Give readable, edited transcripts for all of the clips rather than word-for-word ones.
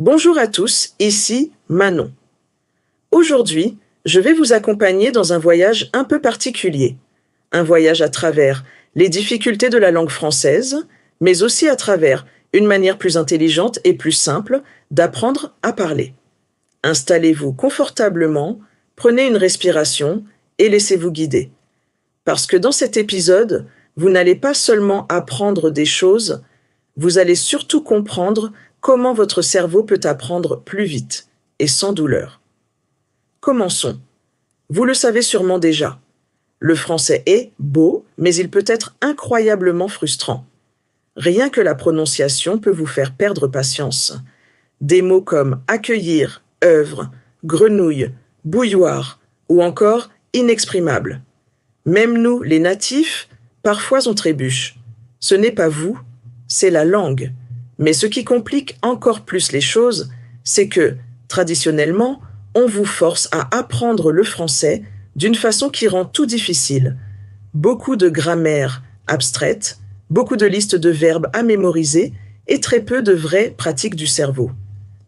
Bonjour à tous, ici Manon. Aujourd'hui, je vais vous accompagner dans un voyage un peu particulier. Un voyage à travers les difficultés de la langue française, mais aussi à travers une manière plus intelligente et plus simple d'apprendre à parler. Installez-vous confortablement, prenez une respiration et laissez-vous guider. Parce que dans cet épisode, vous n'allez pas seulement apprendre des choses, vous allez surtout comprendre comment votre cerveau peut apprendre plus vite et sans douleur. Commençons. Vous le savez sûrement déjà. Le français est beau, mais il peut être incroyablement frustrant. Rien que la prononciation peut vous faire perdre patience. Des mots comme accueillir, œuvre, grenouille, bouilloire ou encore inexprimable. Même nous, les natifs, parfois on trébuche. Ce n'est pas vous, c'est la langue. Mais ce qui complique encore plus les choses, c'est que, traditionnellement, on vous force à apprendre le français d'une façon qui rend tout difficile. Beaucoup de grammaire abstraite, beaucoup de listes de verbes à mémoriser et très peu de vraies pratiques du cerveau.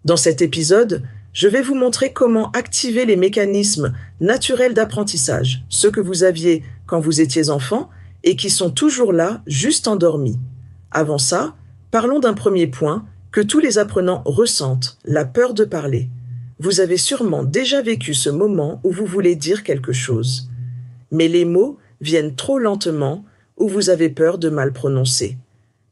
Dans cet épisode, je vais vous montrer comment activer les mécanismes naturels d'apprentissage, ceux que vous aviez quand vous étiez enfant et qui sont toujours là, juste endormis. Avant ça, parlons d'un premier point que tous les apprenants ressentent, la peur de parler. Vous avez sûrement déjà vécu ce moment où vous voulez dire quelque chose. Mais les mots viennent trop lentement ou vous avez peur de mal prononcer.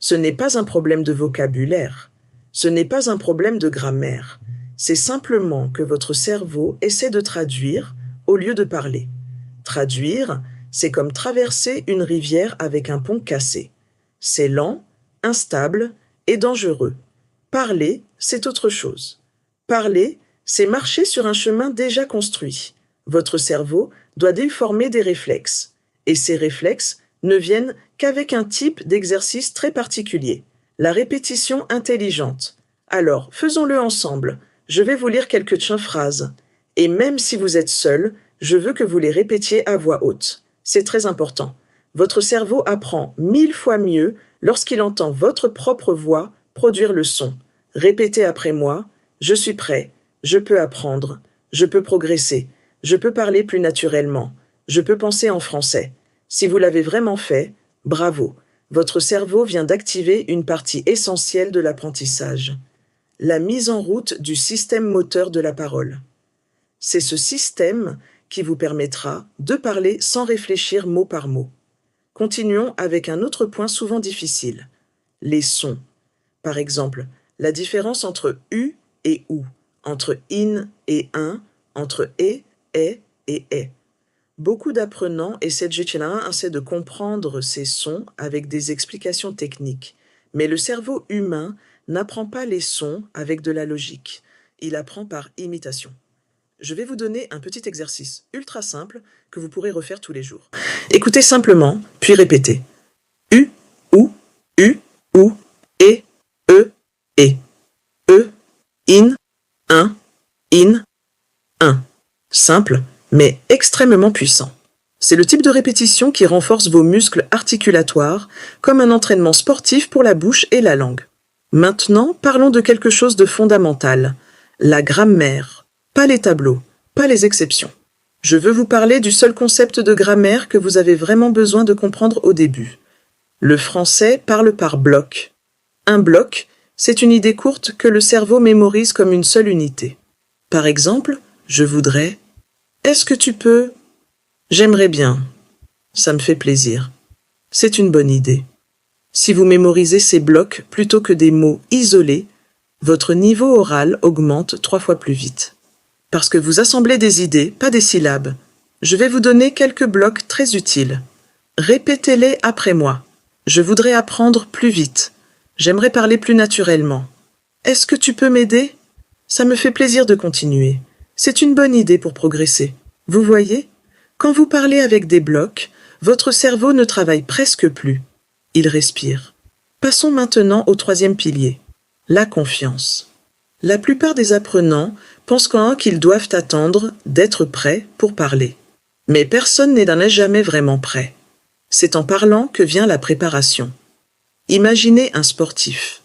Ce n'est pas un problème de vocabulaire. Ce n'est pas un problème de grammaire. C'est simplement que votre cerveau essaie de traduire au lieu de parler. Traduire, c'est comme traverser une rivière avec un pont cassé. C'est lent, instable et dangereux. Parler, c'est autre chose. Parler, c'est marcher sur un chemin déjà construit. Votre cerveau doit déformer des réflexes. Et ces réflexes ne viennent qu'avec un type d'exercice très particulier, la répétition intelligente. Alors, faisons-le ensemble. Je vais vous lire quelques phrases. Et même si vous êtes seul, je veux que vous les répétiez à voix haute. C'est très important. Votre cerveau apprend 1000 fois mieux lorsqu'il entend votre propre voix produire le son. Répétez après moi. Je suis prêt. Je peux apprendre. Je peux progresser. Je peux parler plus naturellement. Je peux penser en français. Si vous l'avez vraiment fait, bravo. Votre cerveau vient d'activer une partie essentielle de l'apprentissage. La mise en route du système moteur de la parole. C'est ce système qui vous permettra de parler sans réfléchir mot par mot. Continuons avec un autre point souvent difficile, les sons. Par exemple, la différence entre U et OU, entre IN et IN, entre et est. Beaucoup d'apprenants essaient de comprendre ces sons avec des explications techniques, mais le cerveau humain n'apprend pas les sons avec de la logique, il apprend par imitation. Je vais vous donner un petit exercice ultra simple que vous pourrez refaire tous les jours. Écoutez simplement, puis répétez. U, ou, et, et. In, in, un. Simple, mais extrêmement puissant. C'est le type de répétition qui renforce vos muscles articulatoires comme un entraînement sportif pour la bouche et la langue. Maintenant, parlons de quelque chose de fondamental, la grammaire, pas les tableaux, pas les exceptions. Je veux vous parler du seul concept de grammaire que vous avez vraiment besoin de comprendre au début. Le français parle par bloc. Un bloc, c'est une idée courte que le cerveau mémorise comme une seule unité. Par exemple, je voudrais « Est-ce que tu peux ?»« J'aimerais bien. »« Ça me fait plaisir. » C'est une bonne idée. Si vous mémorisez ces blocs plutôt que des mots isolés, votre niveau oral augmente 3 fois plus vite. Parce que vous assemblez des idées, pas des syllabes. Je vais vous donner quelques blocs très utiles. Répétez-les après moi. Je voudrais apprendre plus vite. J'aimerais parler plus naturellement. Est-ce que tu peux m'aider ? Ça me fait plaisir de continuer. C'est une bonne idée pour progresser. Vous voyez ? Quand vous parlez avec des blocs, votre cerveau ne travaille presque plus. Il respire. Passons maintenant au 3e pilier, la confiance. La plupart des apprenants pensent qu'ils doivent attendre d'être prêts pour parler. Mais personne n'est jamais vraiment prêt. C'est en parlant que vient la préparation. Imaginez un sportif.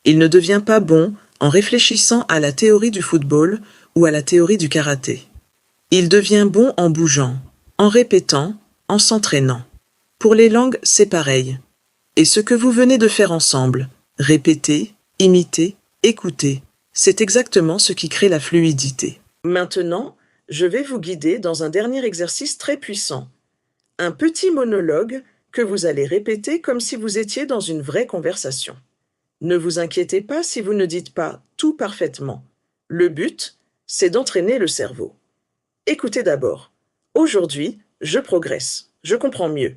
Il ne devient pas bon en réfléchissant à la théorie du football ou à la théorie du karaté. Il devient bon en bougeant, en répétant, en s'entraînant. Pour les langues, c'est pareil. Et ce que vous venez de faire ensemble, répéter, imiter, écouter, c'est exactement ce qui crée la fluidité. Maintenant, je vais vous guider dans un dernier exercice très puissant. Un petit monologue que vous allez répéter comme si vous étiez dans une vraie conversation. Ne vous inquiétez pas si vous ne dites pas tout parfaitement. Le but, c'est d'entraîner le cerveau. Écoutez d'abord. Aujourd'hui, je progresse, je comprends mieux.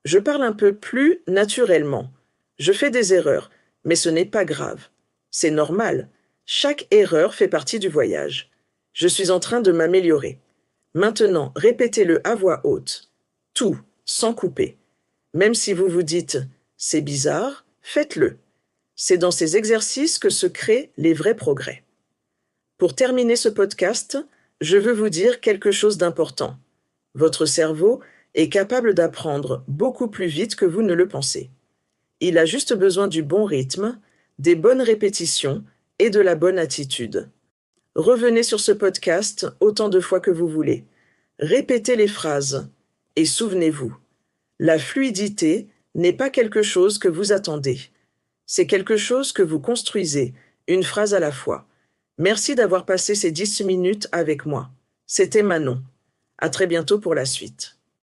Je parle un peu plus naturellement. Je fais des erreurs, mais ce n'est pas grave. C'est normal. Chaque erreur fait partie du voyage. Je suis en train de m'améliorer. Maintenant, répétez-le à voix haute. Tout, sans couper. Même si vous vous dites « c'est bizarre », faites-le. C'est dans ces exercices que se créent les vrais progrès. Pour terminer ce podcast, je veux vous dire quelque chose d'important. Votre cerveau est capable d'apprendre beaucoup plus vite que vous ne le pensez. Il a juste besoin du bon rythme, des bonnes répétitions et de la bonne attitude. Revenez sur ce podcast autant de fois que vous voulez. Répétez les phrases et souvenez-vous, la fluidité n'est pas quelque chose que vous attendez. C'est quelque chose que vous construisez, une phrase à la fois. Merci d'avoir passé ces 10 minutes avec moi. C'était Manon. À très bientôt pour la suite.